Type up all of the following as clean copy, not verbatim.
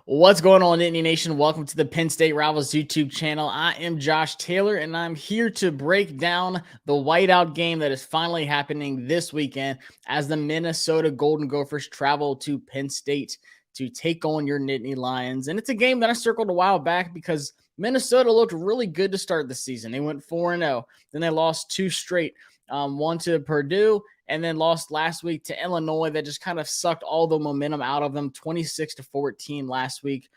What's going on, Nittany Nation? Welcome to the Penn State Rivals YouTube channel. I am Josh Taylor, and I'm here to break down the whiteout game that is finally happening this weekend as the Minnesota Golden Gophers travel to Penn State to take on your Nittany Lions. And it's a game that I circled a while back because Minnesota looked really good to start the season. They went 4-0. Then they lost two straight, one to Purdue, and then lost last week to Illinois. That just kind of sucked all the momentum out of them, 26-14 last week.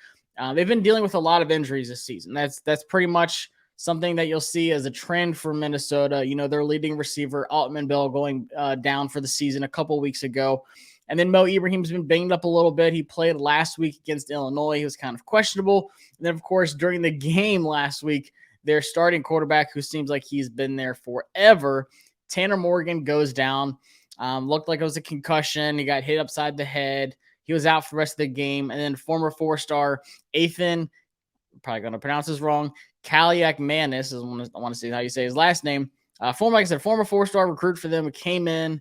They've been dealing with a lot of injuries this season. That's pretty much something that you'll see as a trend for Minnesota. You know, their leading receiver, Altman Bell, going down for the season a couple weeks ago. And then Mo Ibrahim's been banged up a little bit. He played last week against Illinois. He was kind of questionable. And then, of course, during the game last week, their starting quarterback, who seems like he's been there forever, Tanner Morgan, goes down. Looked like it was a concussion. He got hit upside the head. He was out for the rest of the game. And then former four-star Ethan, probably going to pronounce this wrong, Kaliakmanis, I want to see how you say his last name. Former four-star recruit for them, came in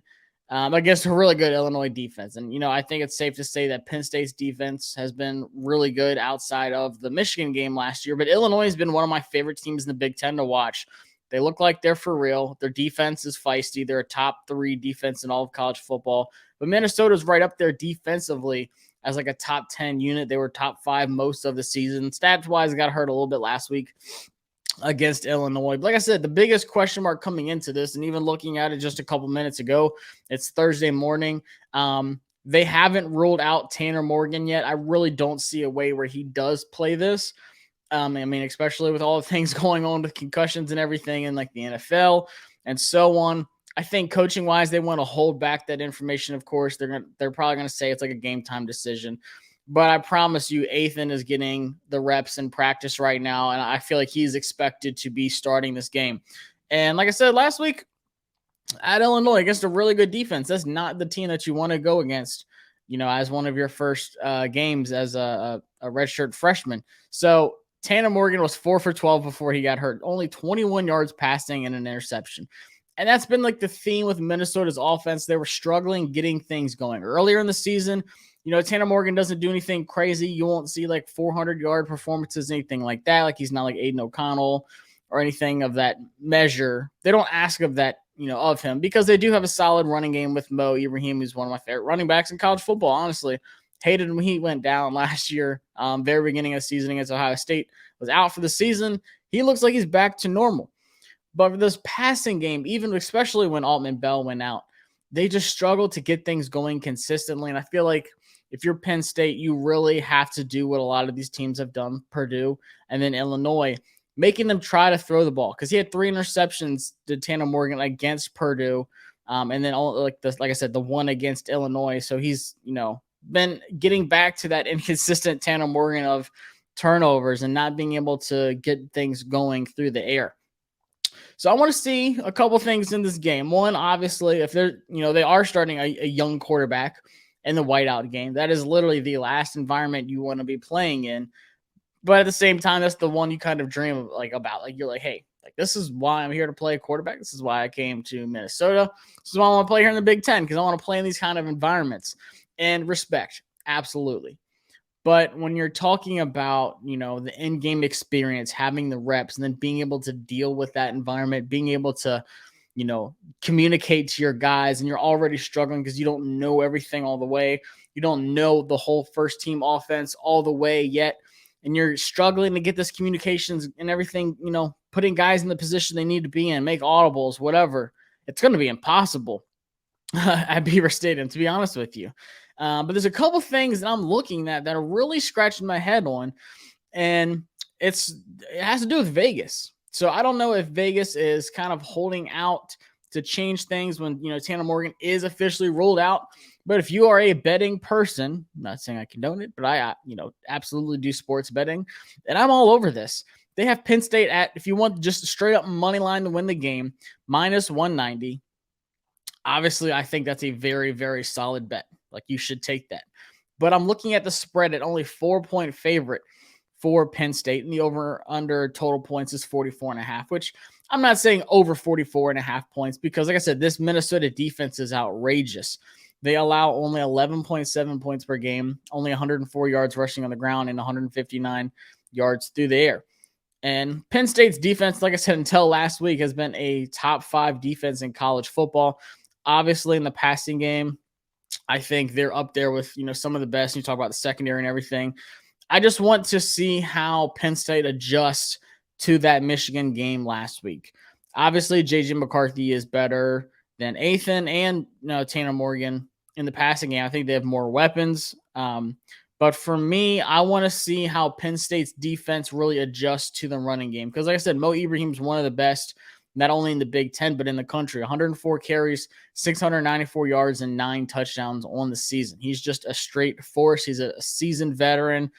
against a really good Illinois defense. And, you know, I think it's safe to say that Penn State's defense has been really good outside of the Michigan game last year. But Illinois has been one of my favorite teams in the Big Ten to watch. They look like they're for real. Their defense is feisty. They're a top 3 defense in all of college football. But Minnesota's right up there defensively as like a top 10 unit. They were top 5 most of the season. Stats-wise, got hurt a little bit last week against Illinois. But like I said, the biggest question mark coming into this, and even looking at it just a couple minutes ago, it's Thursday morning. They haven't ruled out Tanner Morgan yet. I really don't see a way where he does play this. I mean, especially with all the things going on with concussions and everything in like the NFL and so on. I think coaching wise, they want to hold back that information. Of course, they're probably going to say it's like a game time decision. But I promise you, Ethan is getting the reps in practice right now, and I feel like he's expected to be starting this game. And like I said last week, at Illinois against a really good defense, that's not the team that you want to go against, you know, as one of your first games as a redshirt freshman. So Tanner Morgan was 4 for 12 before he got hurt, only 21 yards passing and an interception. And that's been like the theme with Minnesota's offense. They were struggling getting things going earlier in the season. You know, Tanner Morgan doesn't do anything crazy. You won't see like 400-yard performances, anything like that. Like he's not like Aiden O'Connell or anything of that measure. They don't ask of that, you know, of him, because they do have a solid running game with Mo Ibrahim, who's one of my favorite running backs in college football, honestly. Hated when he went down last year, very beginning of the season against Ohio State, was out for the season. He looks like he's back to normal. But for this passing game, even especially when Altman Bell went out, they just struggled to get things going consistently. And I feel like if you're Penn State, you really have to do what a lot of these teams have done, Purdue and then Illinois, making them try to throw the ball. Because he had 3 interceptions to Tanner Morgan against Purdue. And then, like I said, the one against Illinois. So he's, you know, been getting back to that inconsistent Tanner Morgan of turnovers and not being able to get things going through the air. So I want to see a couple things in this game. One, obviously, if they're, you know, they are starting a young quarterback in the whiteout game, that is literally the last environment you want to be playing in. But at the same time, that's the one you kind of dream of, like, about. Like, you're like, hey, like, this is why I'm here to play quarterback. This is why I came to Minnesota. This is why I want to play here in the Big Ten, because I want to play in these kind of environments. And respect, absolutely. But when you're talking about, you know, the in-game experience, having the reps, and then being able to deal with that environment, being able to, you know, communicate to your guys, and you're already struggling because you don't know everything all the way. You don't know the whole first team offense all the way yet. And you're struggling to get this communications and everything, you know, putting guys in the position they need to be in, make audibles, whatever. It's going to be impossible at Beaver Stadium, to be honest with you. But there's a couple things that I'm looking at that are really scratching my head on, and it has to do with Vegas. So I don't know if Vegas is kind of holding out to change things when, you know, Tanner Morgan is officially ruled out. But if you are a betting person, I'm not saying I condone it, but I, you know, absolutely do sports betting, and I'm all over this. They have Penn State at, if you want just a straight up money line to win the game, minus 190. Obviously, I think that's a very, very solid bet. Like, you should take that. But I'm looking at the spread at only 4-point favorite for Penn State, and the over-under total points is 44.5, which I'm not saying over 44.5 points because, like I said, this Minnesota defense is outrageous. They allow only 11.7 points per game, only 104 yards rushing on the ground, and 159 yards through the air. And Penn State's defense, like I said, until last week, has been a top 5 defense in college football. Obviously, in the passing game, I think they're up there with, some of the best. You talk about the secondary and everything. I just want to see how Penn State adjusts to that Michigan game last week. Obviously, JJ McCarthy is better than Athan and Tanner Morgan in the passing game. I think they have more weapons. But for me, I want to see how Penn State's defense really adjusts to the running game. Because like I said, Mo Ibrahim's one of the best, not only in the Big Ten, but in the country. 104 carries, 694 yards, and 9 touchdowns on the season. He's just a straight force. He's a seasoned veteran.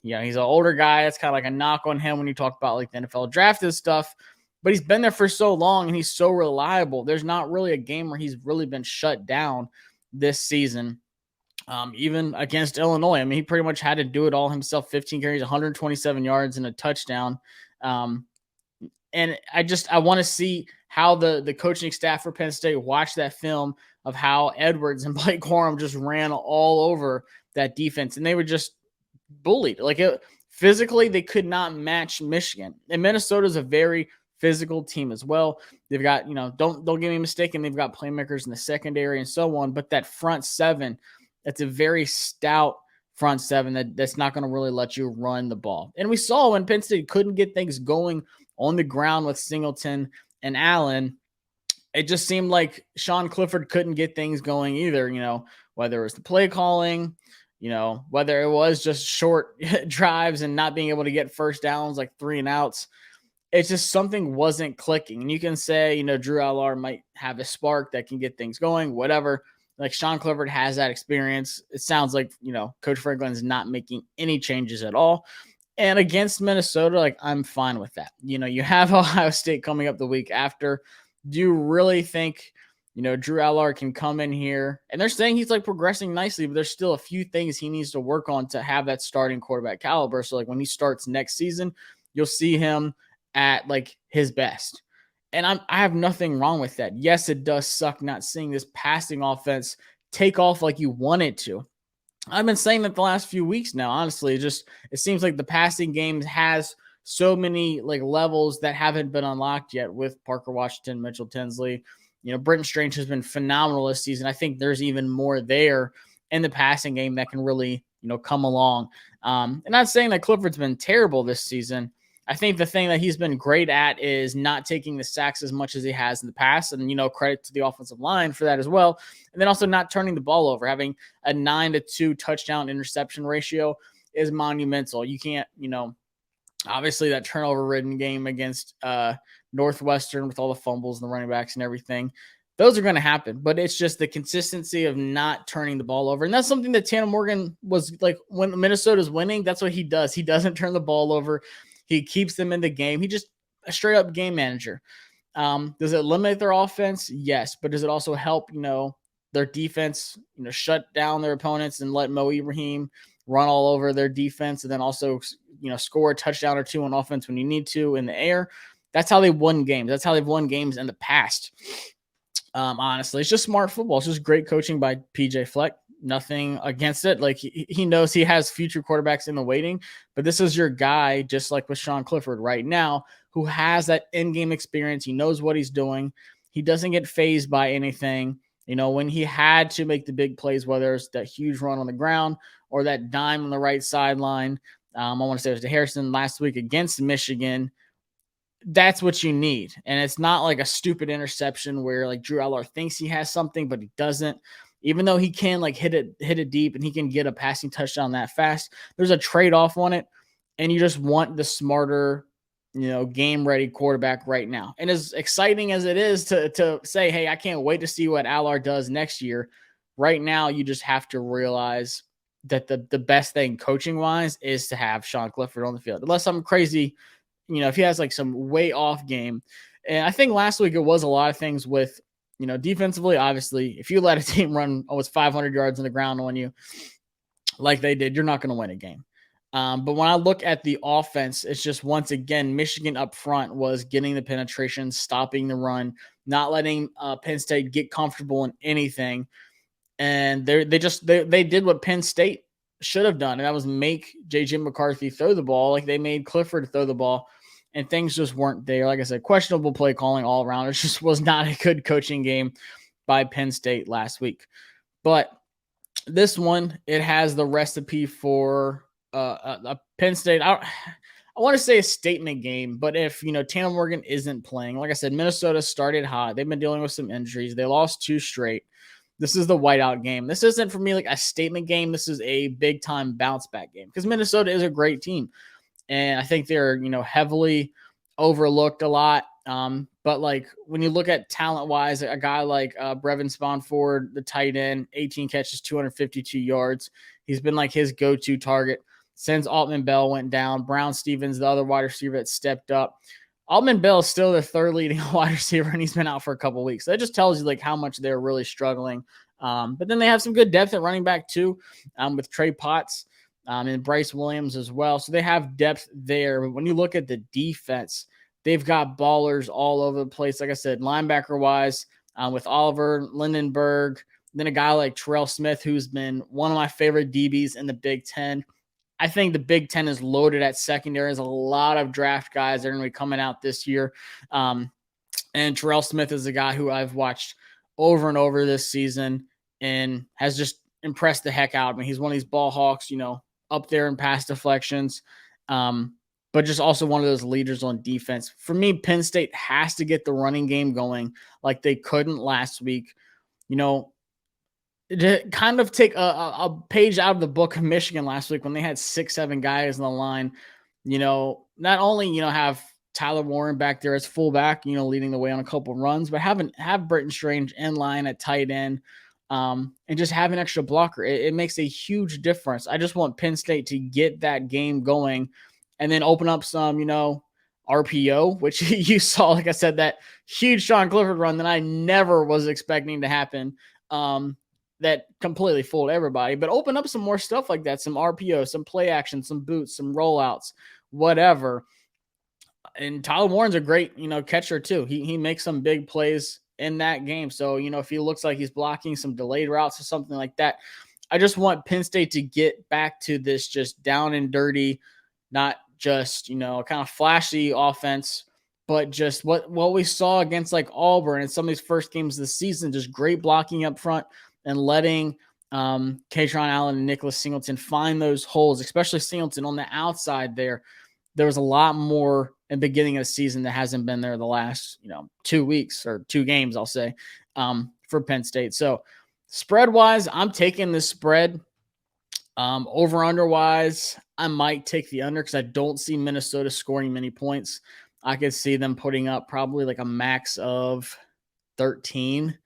He's an older guy. That's kind of like a knock on him when you talk about like the NFL draft and stuff. But he's been there for so long and he's so reliable. There's not really a game where he's really been shut down this season. Even against Illinois, I mean, he pretty much had to do it all himself. 15 carries, 127 yards, and a touchdown. And I want to see how the coaching staff for Penn State watch that film of how Edwards and Blake Corum just ran all over that defense, and they were just bullied. Physically, they could not match Michigan. And Minnesota's a very physical team as well. They've got, don't get me mistaken, they've got playmakers in the secondary and so on, but that front seven, that's a very stout front seven that's not going to really let you run the ball. And we saw when Penn State couldn't get things going on the ground with Singleton and Allen, it just seemed like Sean Clifford couldn't get things going either, whether it was the play calling, whether it was just short drives and not being able to get first downs, like 3 and outs. It's just something wasn't clicking. And you can say, Drew Allar might have a spark that can get things going, whatever. Like Sean Clifford has that experience. It sounds like, Coach Franklin's not making any changes at all. And against Minnesota, I'm fine with that. You have Ohio State coming up the week after. Do you really think, Drew Allar can come in here? And they're saying he's progressing nicely, but there's still a few things he needs to work on to have that starting quarterback caliber. So when he starts next season, you'll see him at his best. And I have nothing wrong with that. Yes, it does suck not seeing this passing offense take off like you want it to. I've been saying that the last few weeks now, honestly. It seems like the passing game has so many levels that haven't been unlocked yet with Parker Washington, Mitchell Tinsley. Britton Strange has been phenomenal this season. I think there's even more there in the passing game that can really, come along. And not saying that Clifford's been terrible this season. I think the thing that he's been great at is not taking the sacks as much as he has in the past. And, credit to the offensive line for that as well. And then also not turning the ball over. Having a 9-2 touchdown interception ratio is monumental. You can't, obviously that turnover-ridden game against Northwestern with all the fumbles and the running backs and everything, those are going to happen. But it's just the consistency of not turning the ball over. And that's something that Tanner Morgan was when Minnesota's winning, that's what he does. He doesn't turn the ball over. He keeps them in the game. He just a straight up game manager. Does it limit their offense? Yes. But does it also help, their defense, shut down their opponents and let Mo Ibrahim run all over their defense and then also, score a touchdown or 2 on offense when you need to in the air? That's how they won games. That's how they've won games in the past. Honestly, it's just smart football. It's just great coaching by PJ Fleck. Nothing against it. He knows he has future quarterbacks in the waiting, but this is your guy, just like with Sean Clifford right now, who has that in-game experience. He knows what he's doing. He doesn't get fazed by anything. When he had to make the big plays, whether it's that huge run on the ground or that dime on the right sideline, I want to say it was to Harrison last week against Michigan. That's what you need. And it's not like a stupid interception where Drew Allar thinks he has something, but he doesn't. Even though he can hit it deep and he can get a passing touchdown that fast, there's a trade-off on it. And you just want the smarter, game-ready quarterback right now. And as exciting as it is to say, hey, I can't wait to see what Allar does next year, right now you just have to realize that the best thing coaching-wise is to have Sean Clifford on the field. Unless I'm crazy, if he has some way off game. And I think last week it was a lot of things with, defensively, obviously, if you let a team run almost 500 yards on the ground on you like they did, you're not going to win a game. But when I look at the offense, it's just, once again, Michigan up front was getting the penetration, stopping the run, not letting Penn State get comfortable in anything. And they did what Penn State should have done, and that was make JJ McCarthy throw the ball like they made Clifford throw the ball, and things just weren't there. Like I said, questionable play calling all around. It just was not a good coaching game by Penn State last week. But this one, it has the recipe for a Penn State. I want to say a statement game, but if Tanner Morgan isn't playing, like I said, Minnesota started hot. They've been dealing with some injuries. They lost 2 straight. This is the whiteout game. This isn't for me like a statement game. This is a big time bounce back game because Minnesota is a great team, and I think they're heavily overlooked a lot. But like when you look at talent wise, a guy like Brevin Spawnford, the tight end, 18 catches, 252 yards. He's been like his go-to target since Altman Bell went down. Brown Stevens, the other wide receiver that stepped up. Altman Bell is still the third leading wide receiver, and he's been out for a couple of weeks. So that just tells you like how much they're really struggling. But then they have some good depth at running back too, with Trey Potts and Bryce Williams as well. So they have depth there. But when you look at the defense, they've got ballers all over the place. Like I said, linebacker-wise, with Oliver Lindenberg, then a guy like Terrell Smith, who's been one of my favorite DBs in the Big Ten. I think the Big Ten is loaded at secondary. There's a lot of draft guys that are going to be coming out this year. And Terrell Smith is a guy who I've watched over and over this season and has just impressed the heck out of me. He's one of these ball hawks, up there in pass deflections, but just also one of those leaders on defense. For me, Penn State has to get the running game going like they couldn't last week. To kind of take a page out of the book of Michigan last week when they had 6-7 guys in the line, not only, have Tyler Warren back there as fullback, leading the way on a couple runs, but have Britton Strange in line at tight end, and just have an extra blocker. It makes a huge difference. I just want Penn State to get that game going and then open up some, RPO, which you saw, like I said, that huge Sean Clifford run that I never was expecting to happen. That completely fooled everybody, but open up some more stuff like that, some RPO, some play action, some boots, some rollouts, whatever. And Tyler Warren's a great, catcher too. He makes some big plays in that game. So, if he looks like he's blocking some delayed routes or something like that, I just want Penn State to get back to this just down and dirty, not just, kind of flashy offense, but just what we saw against like Auburn and some of these first games of the season, just great blocking up front and letting Kaytron Allen and Nicholas Singleton find those holes, especially Singleton on the outside there. There was a lot more in the beginning of the season that hasn't been there the last, 2 weeks or 2 games, I'll say, for Penn State. So spread-wise, I'm taking this spread. Over-under-wise, I might take the under because I don't see Minnesota scoring many points. I could see them putting up probably like a max of 13.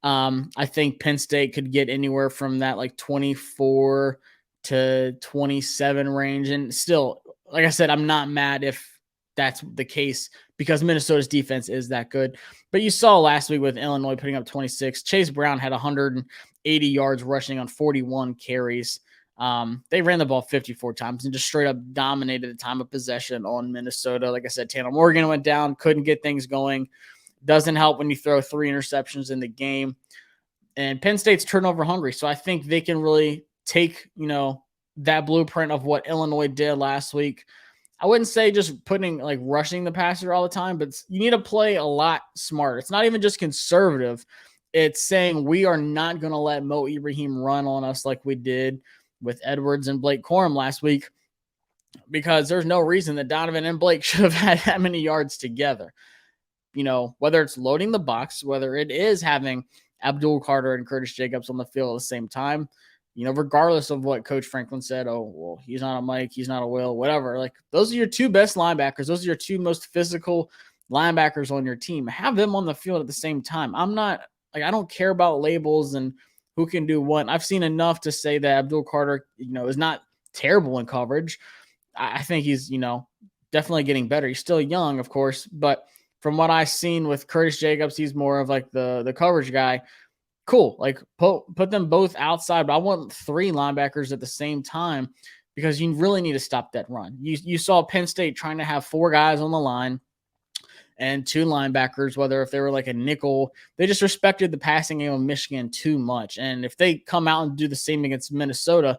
I think Penn State could get anywhere from that like 24 to 27 range. And still, like I said, I'm not mad if that's the case because Minnesota's defense is that good. But you saw last week with Illinois putting up 26. Chase Brown had 180 yards rushing on 41 carries. They ran the ball 54 times and just straight up dominated the time of possession on Minnesota. Like I said, Tanner Morgan went down, couldn't get things going. Doesn't help when you throw 3 interceptions in the game. And Penn State's turnover hungry. So I think they can really take, that blueprint of what Illinois did last week. I wouldn't say just rushing the passer all the time, but you need to play a lot smarter. It's not even just conservative. It's saying we are not going to let Mo Ibrahim run on us like we did with Edwards and Blake Corum last week, because there's no reason that Donovan and Blake should have had that many yards together. Whether it's loading the box, whether it is having Abdul Carter and Curtis Jacobs on the field at the same time, regardless of what Coach Franklin said, oh, well, he's not a Mike, he's not a Will, whatever. Like, those are your 2 best linebackers. Those are your 2 most physical linebackers on your team. Have them on the field at the same time. I don't care about labels and who can do what. I've seen enough to say that Abdul Carter, is not terrible in coverage. I think he's, definitely getting better. He's still young, of course, but from what I've seen with Curtis Jacobs, he's more of like the coverage guy. Cool. Like put them both outside, but I want 3 linebackers at the same time because you really need to stop that run. You saw Penn State trying to have 4 guys on the line and 2 linebackers, whether if they were like a nickel. They just respected the passing game of Michigan too much. And if they come out and do the same against Minnesota,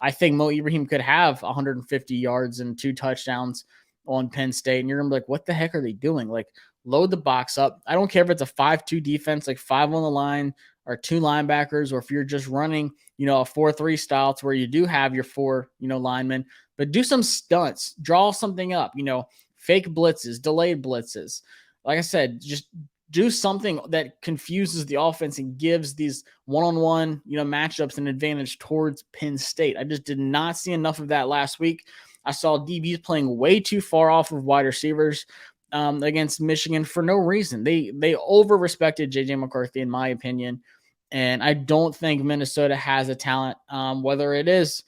I think Mo Ibrahim could have 150 yards and 2 touchdowns on Penn State. And you're going to be like, what the heck are they doing? Like, load the box up. I don't care if it's a 5-2 defense, like 5 on the line or 2 linebackers, or if you're just running, a 4-3 style to where you do have your 4, linemen, but do some stunts, draw something up, fake blitzes, delayed blitzes. Like I said, just do something that confuses the offense and gives these one-on-one, matchups an advantage towards Penn State. I just did not see enough of that last week. I saw DBs playing way too far off of wide receivers against Michigan for no reason. They over-respected J.J. McCarthy, in my opinion, and I don't think Minnesota has a talent, whether it is,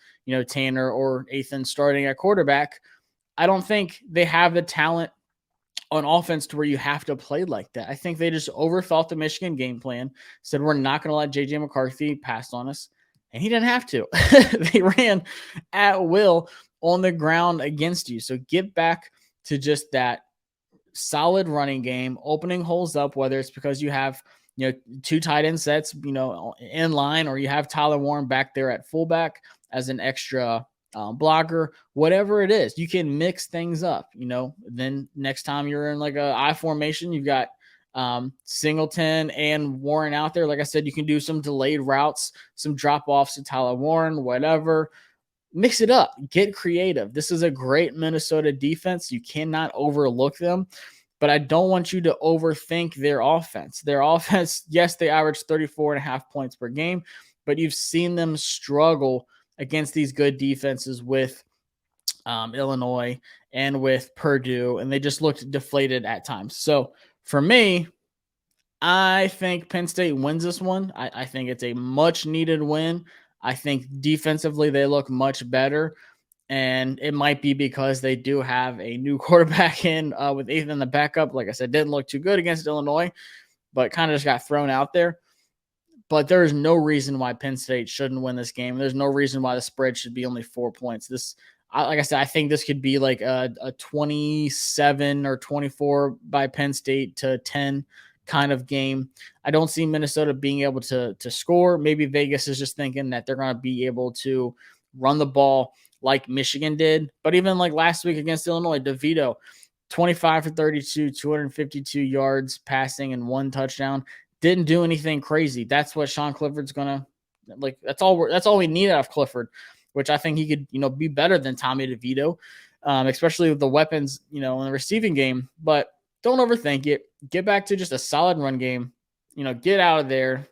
Tanner or Ethan starting at quarterback. I don't think they have the talent on offense to where you have to play like that. I think they just overthought the Michigan game plan, said we're not going to let J.J. McCarthy pass on us, and he didn't have to. They ran at will on the ground against you. So get back to just that solid running game, opening holes up, whether it's because you have, 2 tight end sets, in line, or you have Tyler Warren back there at fullback as an extra blocker, whatever it is, you can mix things up, then next time you're in like a I formation, you've got Singleton and Warren out there. Like I said, you can do some delayed routes, some drop offs to Tyler Warren, whatever. Mix it up, get creative. This is a great Minnesota defense. You cannot overlook them, but I don't want you to overthink their offense. Their offense, yes, they average 34.5 points per game, but you've seen them struggle against these good defenses with Illinois and with Purdue, and they just looked deflated at times. So for me, I think Penn State wins this one. I think it's a much needed win. I think defensively they look much better, and it might be because they do have a new quarterback in with Ethan the backup. Like I said, didn't look too good against Illinois, but kind of just got thrown out there. But there's no reason why Penn State shouldn't win this game. There's no reason why the spread should be only 4 points. Like I said, I think this could be like a 27 or 24 by Penn State to 10 kind of game. I don't see Minnesota being able to score. Maybe Vegas is just thinking that they're going to be able to run the ball like Michigan did. But even like last week against Illinois, DeVito, 25 for 32, 252 yards passing and 1 touchdown. Didn't do anything crazy. That's what Sean Clifford's gonna like. That's all we need out of Clifford, which I think he could, be better than Tommy DeVito, especially with the weapons, in the receiving game. But don't overthink it. Get back to just a solid run game. Get out of there.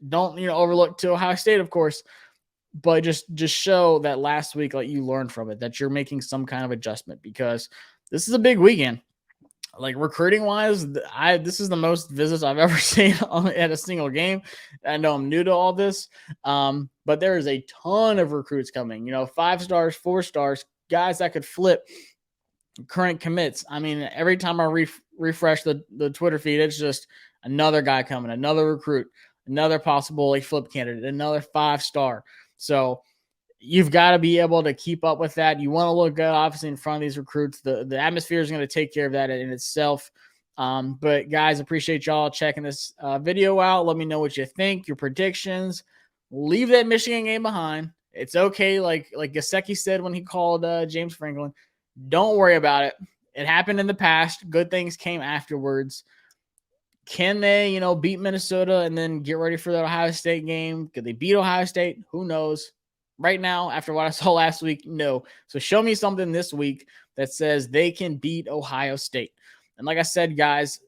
Don't overlook to Ohio State, of course, but just show that last week, like, you learned from it, that you're making some kind of adjustment, because this is a big weekend. Like, recruiting wise, this is the most visits I've ever seen at a single game. I know I'm new to all this, but there is a ton of recruits coming. 5 stars, 4 stars, guys that could flip current commits. I mean, every time I refresh the Twitter feed, it's just another guy coming, another recruit, another possible flip candidate, another 5-star. So you've got to be able to keep up with that. You want to look good, obviously, in front of these recruits. The atmosphere is going to take care of that in itself. But guys, appreciate y'all checking this video out. Let me know what you think, your predictions. Leave that Michigan game behind. It's okay. Like Gesicki said when he called James Franklin, don't worry about it. It happened in the past. Good things came afterwards. Can they, beat Minnesota and then get ready for the Ohio State game? Could they beat Ohio State? Who knows? Right now, after what I saw last week, no. So show me something this week that says they can beat Ohio State. And like I said, guys,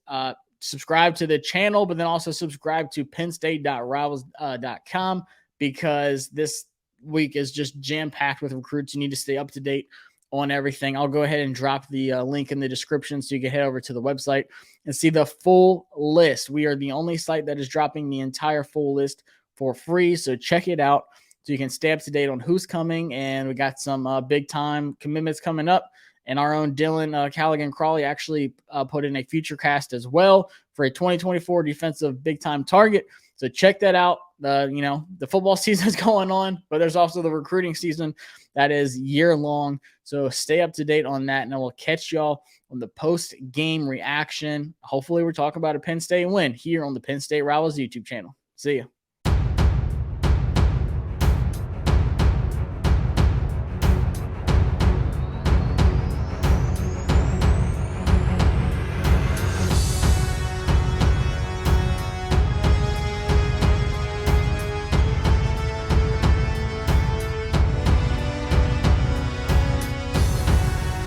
subscribe to the channel, but then also subscribe to pennstate.rivals.com, because this week is just jam-packed with recruits. You need to stay up to date on everything. I'll go ahead and drop the link in the description so you can head over to the website and see the full list. We are the only site that is dropping the entire full list for free, so check it out so you can stay up to date on who's coming. And we got some big-time commitments coming up. And our own Dylan Callaghan Crawley actually put in a feature cast as well for a 2024 defensive big time target. So check that out. The football season is going on, but there's also the recruiting season that is year long. So stay up to date on that, and I will catch y'all on the post game reaction. Hopefully, we're talking about a Penn State win here on the Penn State Rivals YouTube channel. See ya.